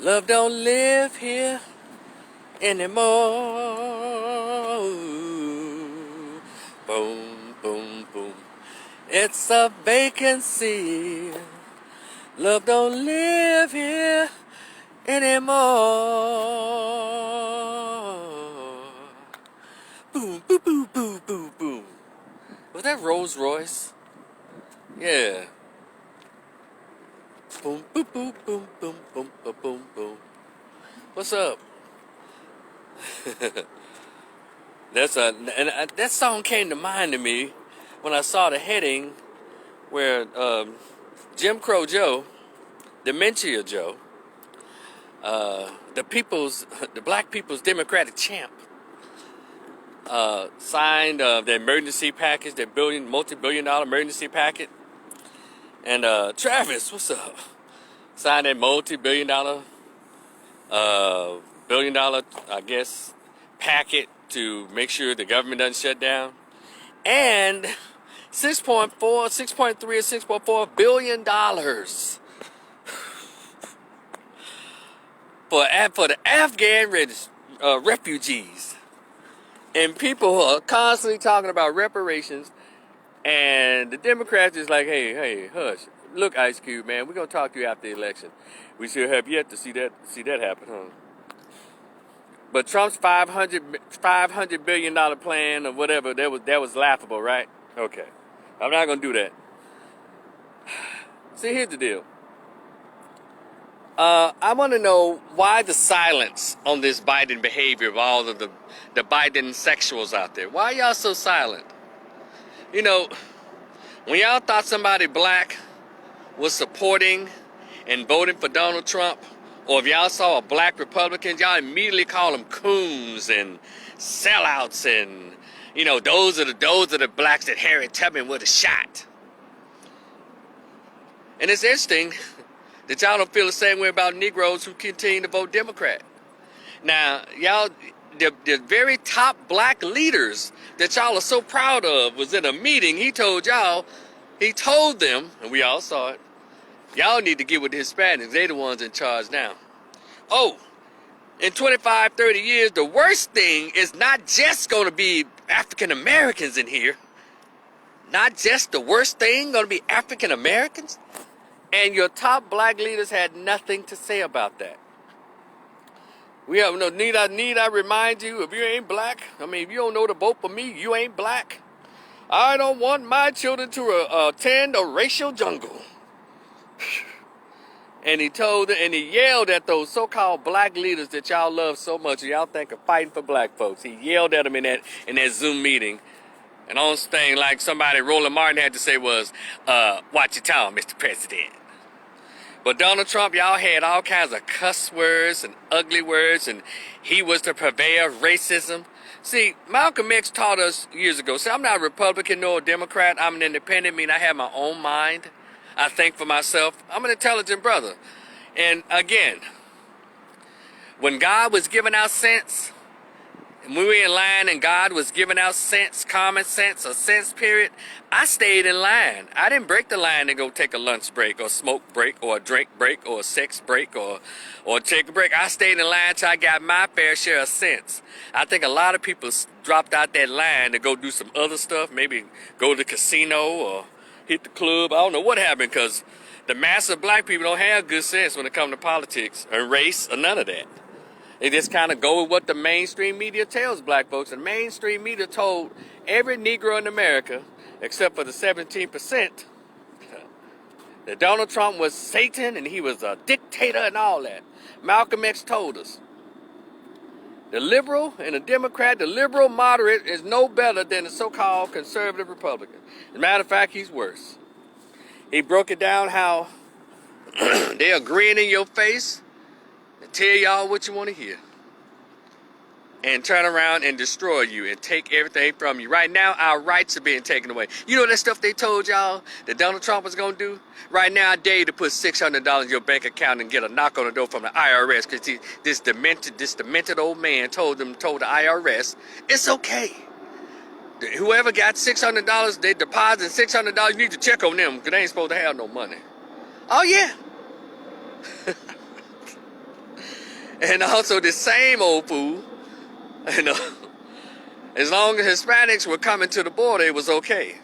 Love don't live here anymore. Boom, boom, boom. It's a vacancy. Love don't live here anymore. Boom, boom, boom, boom, boom, boom. Was that Rolls Royce? Yeah. Boom, boom, boom, boom, boom, boom, boom, boom, boom. What's up? That song came to mind to me when I saw the heading where Jim Crow Joe, Dementia Joe, the black people's Democratic champ, signed the emergency package, their multi-billion-dollar emergency package. And Travis, what's up? Signed that multi-billion-dollar, billion-dollar, I guess, packet to make sure the government doesn't shut down. And 6.3 or 6.4 billion dollars for the Afghan refugees. And people are constantly talking about reparations, and the Democrats is like, hey, hush. Look, Ice Cube, man, we're gonna talk to you after the election. We still have yet to see that happen, huh? But Trump's $500 billion plan or whatever, that was laughable, right? Okay. I'm not going to do that. See, here's the deal. I want to know why the silence on this Biden behavior of all of the Biden sexuals out there. Why y'all so silent? You know, when y'all thought somebody black was supporting and voting for Donald Trump, or if y'all saw a black Republican, y'all immediately call them coons and sellouts, and you know those are the blacks that Harriet Tubman would have shot. And it's interesting that y'all don't feel the same way about Negroes who continue to vote Democrat. Now, y'all, the very top black leaders that y'all are so proud of was in a meeting. He told them, and we all saw it, y'all need to get with the Hispanics. They're the ones in charge now. Oh, in 25, 30 years, the worst thing is not just going to be African Americans in here. Not just the worst thing going to be African Americans. And your top black leaders had nothing to say about that. We have no need I remind you, if you ain't black, I mean, if you don't know to vote for me, you ain't black. I don't want my children to attend a racial jungle. And he yelled at those so-called black leaders that y'all love so much, y'all think are fighting for black folks. He yelled at them in that Zoom meeting. And on thing like somebody, Roland Martin, had to say was, watch your tone, Mr. President. But Donald Trump, y'all had all kinds of cuss words and ugly words, and he was the purveyor of racism. See, Malcolm X taught us years ago, see, I'm not a Republican nor a Democrat. I'm an independent, meaning I have my own mind. I think for myself. I'm an intelligent brother. And again, when God was giving out sense, and we were in line and God was giving out sense, common sense, a sense period, I stayed in line. I didn't break the line to go take a lunch break or smoke break or a drink break or a sex break or take a break. I stayed in line till I got my fair share of sense. I think a lot of people dropped out that line to go do some other stuff, maybe go to the casino or hit the club. I don't know what happened, because the mass of black people don't have good sense when it comes to politics or race or none of that. They just kind of go with what the mainstream media tells black folks. And mainstream media told every Negro in America, except for the 17%, that Donald Trump was Satan and he was a dictator and all that. Malcolm X told us. The liberal and the Democrat, the liberal moderate is no better than the so-called conservative Republican. As a matter of fact, he's worse. He broke it down how they're agreeing in your face and tell y'all what you want to hear. And turn around and destroy you and take everything from you. Right now, our rights are being taken away. You know that stuff they told y'all that Donald Trump was going to do? Right now, I dare you to put $600 in your bank account and get a knock on the door from the IRS, because this demented old man told the IRS, it's okay. Whoever got $600, they deposit $600, you need to check on them, because they ain't supposed to have no money. Oh, yeah. And also the same old fool, you know, as long as Hispanics were coming to the border, it was okay.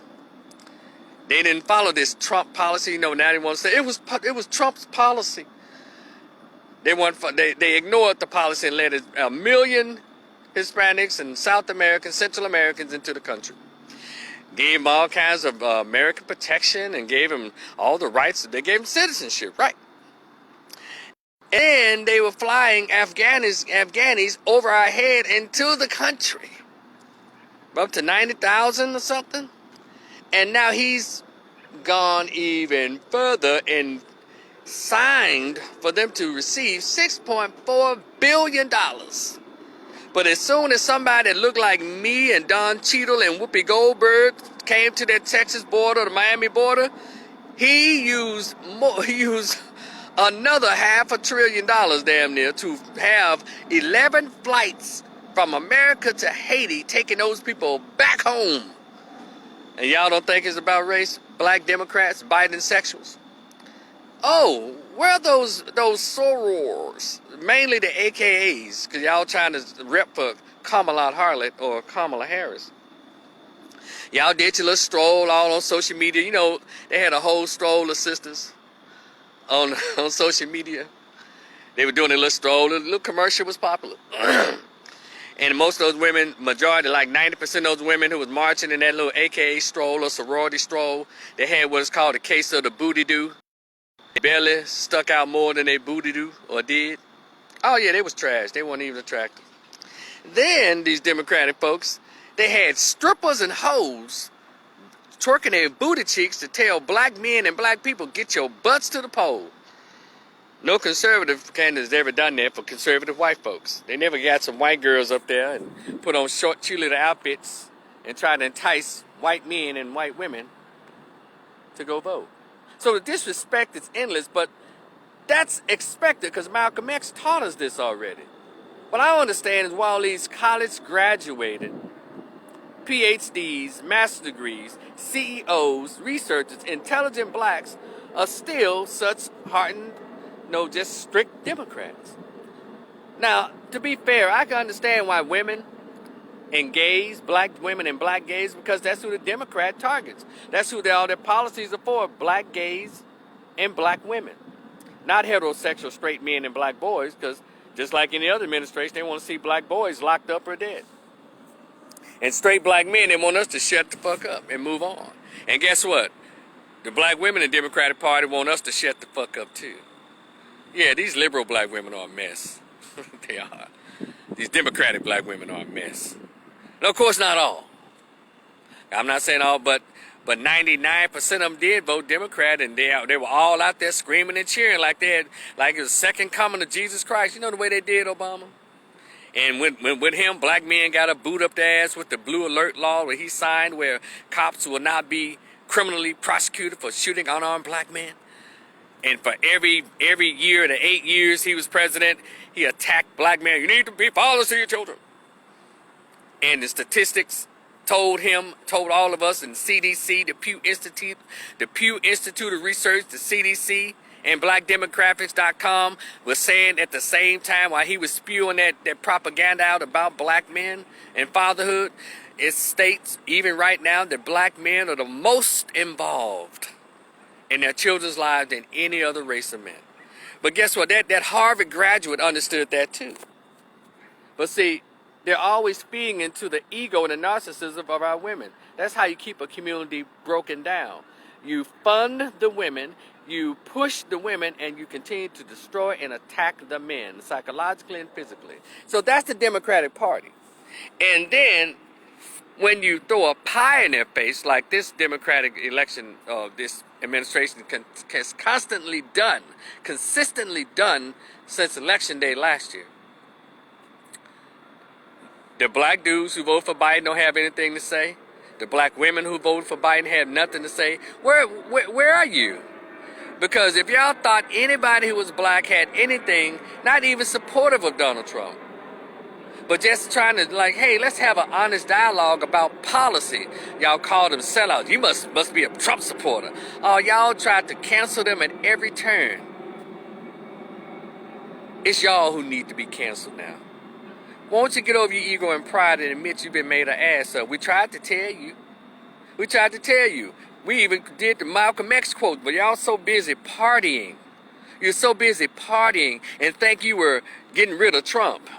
They didn't follow this Trump policy. You know, now they want to say it was Trump's policy. They ignored the policy and let a million Hispanics and South Americans, Central Americans into the country. Gave them all kinds of American protection and gave them all the rights. They gave them citizenship, right? And they were flying Afghanis over our head into the country. Up to 90,000 or something. And now he's gone even further and signed for them to receive $6.4 billion. But as soon as somebody that looked like me and Don Cheadle and Whoopi Goldberg came to that Texas border, the Miami border, he used another $500 billion damn near to have 11 flights from America to Haiti, taking those people back home. And y'all don't think it's about race? Black Democrats, Biden sexuals. Oh, where are those sorors? Mainly the AKAs, because y'all trying to rep for Kamala Harris or Kamala Harris. Y'all did your little stroll all on social media. You know, they had a whole stroll of sisters on social media. They were doing a little stroll. The little commercial was popular. And most of those women, majority, like 90% of those women who was marching in that little AKA stroll or sorority stroll, they had what is called a case of the booty do. They barely stuck out more than they booty do or did. Oh yeah, they was trash. They weren't even attractive. Then these Democratic folks, they had strippers and hoes twerking their booty cheeks to tell black men and black people, get your butts to the poll. No conservative candidate's ever done that for conservative white folks. They never got some white girls up there and put on short cheerleader outfits and try to entice white men and white women to go vote. So the disrespect is endless, but that's expected because Malcolm X taught us this already. What I understand is while these college graduated, PhDs, master's degrees, CEOs, researchers, intelligent blacks are still such hardened, just strict Democrats. Now, to be fair, I can understand why women and gays, black women and black gays, because that's who the Democrat targets. That's who all their policies are for, black gays and black women. Not heterosexual straight men and black boys, because just like any other administration, they want to see black boys locked up or dead. And straight black men, they want us to shut the fuck up and move on. And guess what? The black women in the Democratic Party want us to shut the fuck up too. Yeah, these liberal black women are a mess. They are. These Democratic black women are a mess. And of course, not all. I'm not saying all, but 99% of them did vote Democrat, and they were all out there screaming and cheering like it was the second coming of Jesus Christ. You know the way they did Obama? And with him, black men got a boot up their ass with the blue alert law where he signed, where cops will not be criminally prosecuted for shooting unarmed black men. And for every year, the 8 years he was president, he attacked black men. You need to be fathers to your children. And the statistics told all of us in CDC, the Pew Institute of Research, the CDC, and BlackDemographics.com was saying at the same time while he was spewing that propaganda out about black men and fatherhood, it states even right now that black men are the most involved in their children's lives than any other race of men. But guess what? That Harvard graduate understood that too. But see, they're always feeding into the ego and the narcissism of our women. That's how you keep a community broken down. You fund the women, you push the women, and you continue to destroy and attack the men, psychologically and physically. So that's the Democratic Party. And then when you throw a pie in their face, like this Democratic election, this administration has consistently done since election day last year. The black dudes who vote for Biden don't have anything to say. The black women who voted for Biden have nothing to say. Where are you? Because if y'all thought anybody who was black had anything, not even supportive of Donald Trump, but just trying to hey, let's have an honest dialogue about policy, y'all called them sellouts. You must be a Trump supporter. Y'all tried to cancel them at every turn. It's y'all who need to be canceled now. Won't you get over your ego and pride and admit you've been made an ass of? We tried to tell you. We tried to tell you. We even did the Malcolm X quote, but y'all so busy partying. You're so busy partying and think you were getting rid of Trump.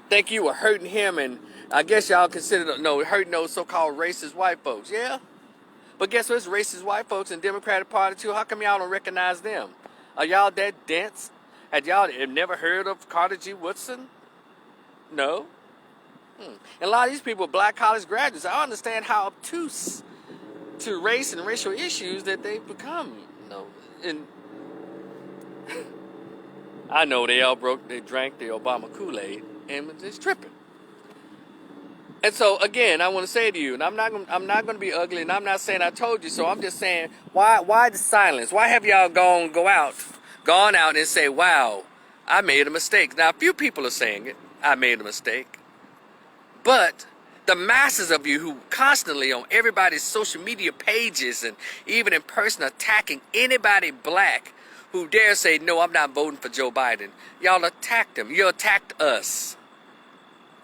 Think you were hurting him, and I guess y'all consider hurting those so-called racist white folks. Yeah? But guess what? It's racist white folks in the Democratic Party too. How come y'all don't recognize them? Are y'all that dense? Had y'all never heard of Carter G. Woodson? No? And a lot of these people are black college graduates. I understand how obtuse to race and racial issues that they've become. And I know they drank the Obama Kool-Aid and was just tripping. And so again, I want to say to you, and I'm not going to be ugly, and I'm not saying I told you so. I'm just saying, why the silence? Why have y'all gone out and say, wow, I made a mistake? Now, a few people are saying it. I made a mistake. But the masses of you who constantly on everybody's social media pages and even in person attacking anybody black who dare say, no, I'm not voting for Joe Biden. Y'all attacked him. You attacked us.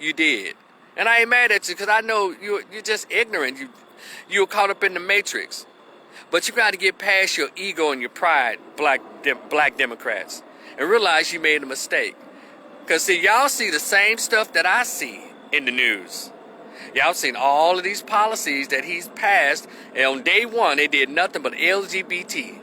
You did. And I ain't mad at you because I know you're just ignorant. You're caught up in the matrix. But you got to get past your ego and your pride, black Democrats, and realize you made a mistake. Because, see, y'all see the same stuff that I see in the news. Y'all seen all of these policies that he's passed, and on day one, they did nothing but LGBT.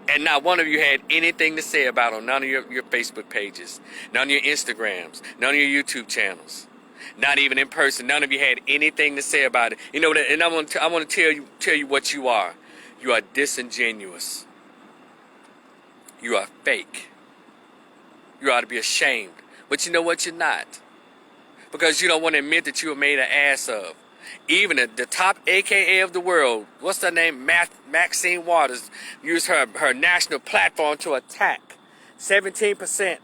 And not one of you had anything to say about it on none of your Facebook pages, none of your Instagrams, none of your YouTube channels, not even in person. None of you had anything to say about it. You know that, and I want to tell you what you are. You are disingenuous. You are fake. You ought to be ashamed. But you know what? You're not. Because you don't want to admit that you were made an ass of. Even the top AKA of the world, what's her name? Maxine Waters, used her national platform to attack 17%.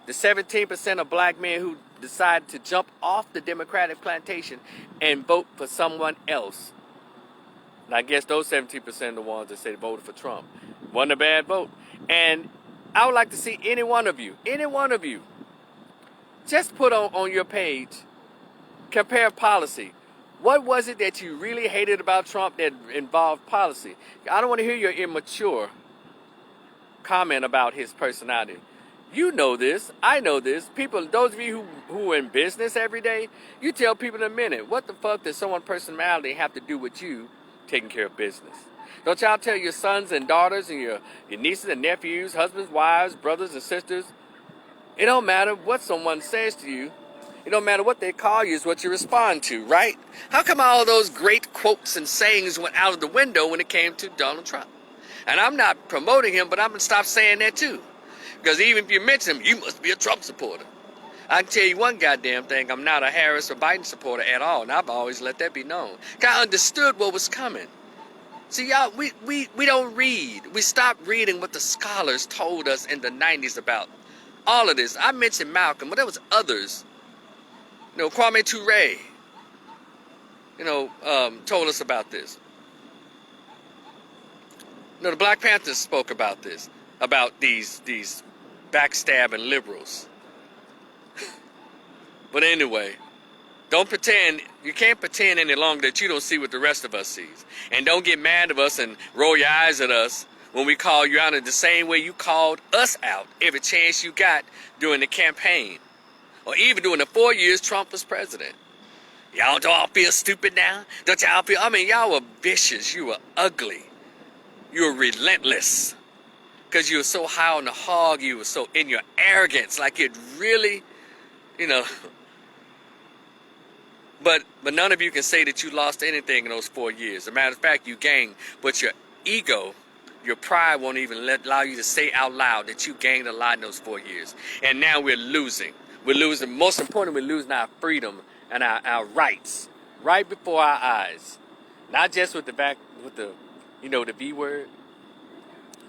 The 17% of black men who decided to jump off the Democratic plantation and vote for someone else. And I guess those 17% are the ones that say they voted for Trump. Wasn't a bad vote. And I would like to see any one of you, just put on your page, compare policy. What was it that you really hated about Trump that involved policy? I don't want to hear your immature comment about his personality. You know this. I know this. People, those of you who are in business every day, you tell people in a minute, what the fuck does someone's personality have to do with you taking care of business? Don't y'all tell your sons and daughters and your nieces and nephews, husbands, wives, brothers and sisters, it don't matter what someone says to you. It don't matter what they call you, it's what you respond to, right? How come all those great quotes and sayings went out of the window when it came to Donald Trump? And I'm not promoting him, but I'm going to stop saying that too. Because even if you mention him, you must be a Trump supporter. I can tell you one goddamn thing, I'm not a Harris or Biden supporter at all, and I've always let that be known. I understood what was coming. See, y'all, we don't read. We stopped reading what the scholars told us in the 90s about all of this. I mentioned Malcolm, but there was others. Kwame Ture, told us about this. The Black Panthers spoke about this, about these backstabbing liberals. But anyway, you can't pretend any longer that you don't see what the rest of us sees. And don't get mad at us and roll your eyes at us when we call you out in the same way you called us out every chance you got during the campaign. Or even during the 4 years Trump was president. Y'all don't all feel stupid now? Don't y'all feel, y'all were vicious. You were ugly. You were relentless. Because you were so high on the hog. You were so in your arrogance. Like you'd really, But none of you can say that you lost anything in those 4 years. As a matter of fact, you gained. But your ego, your pride won't even allow you to say out loud that you gained a lot in those 4 years. And now we're losing. We're losing, most importantly, we're losing our freedom and our rights right before our eyes. Not just with the V word.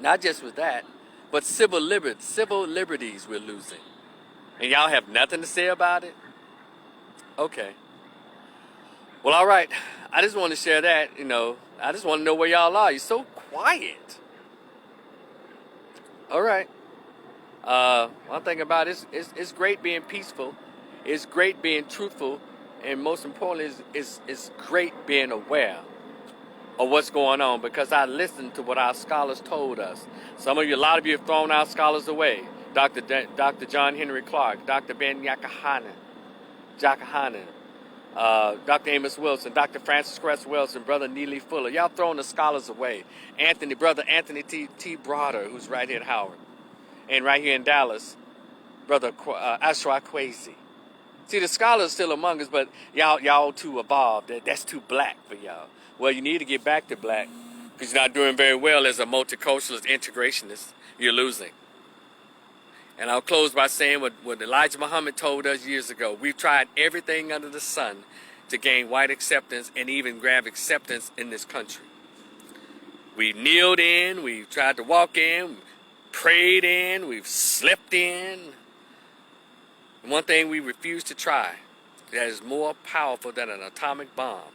Not just with that, but civil liberties we're losing. And y'all have nothing to say about it? Okay. Well, all right. I just want to share that, I just want to know where y'all are. You're so quiet. All right. One thing about it is it's great being peaceful, it's great being truthful, and most importantly, it's great being aware of what's going on, because I listened to what our scholars told us. A lot of you have thrown our scholars away. Dr. John Henry Clark, Dr. Ben Jakahanan, Dr. Amos Wilson, Dr. Francis Cress Wilson, Brother Neely Fuller. Y'all throwing the scholars away. Brother Anthony T. Broader, who's right here at Howard. And right here in Dallas, Brother Ashra Kwesi. See, the scholars still among us, but y'all too evolved. That's too black for y'all. Well, you need to get back to black, because you're not doing very well as a multiculturalist integrationist. You're losing. And I'll close by saying what Elijah Muhammad told us years ago. We've tried everything under the sun to gain white acceptance and even grab acceptance in this country. We've kneeled in, we've tried to walk in, prayed in, we've slept in. And one thing we refuse to try that is more powerful than an atomic bomb,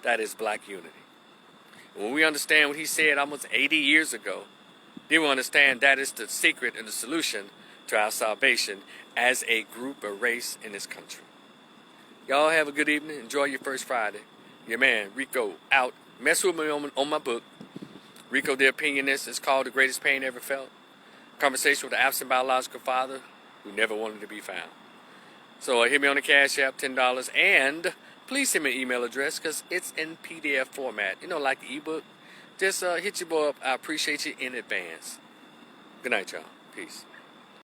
that is black unity. When we understand what he said almost 80 years ago, then we understand that is the secret and the solution to our salvation as a group, a race in this country. Y'all have a good evening. Enjoy your first Friday. Your man, Rico, out. Mess with me on my book. Rico the Opinionist. It's called The Greatest Pain Ever Felt. Conversation with the absent biological father who never wanted to be found. So hit me on the Cash App, $10. And please send me an email address, because it's in PDF format. You know, like the ebook. Just hit your boy up. I appreciate you in advance. Good night, y'all. Peace.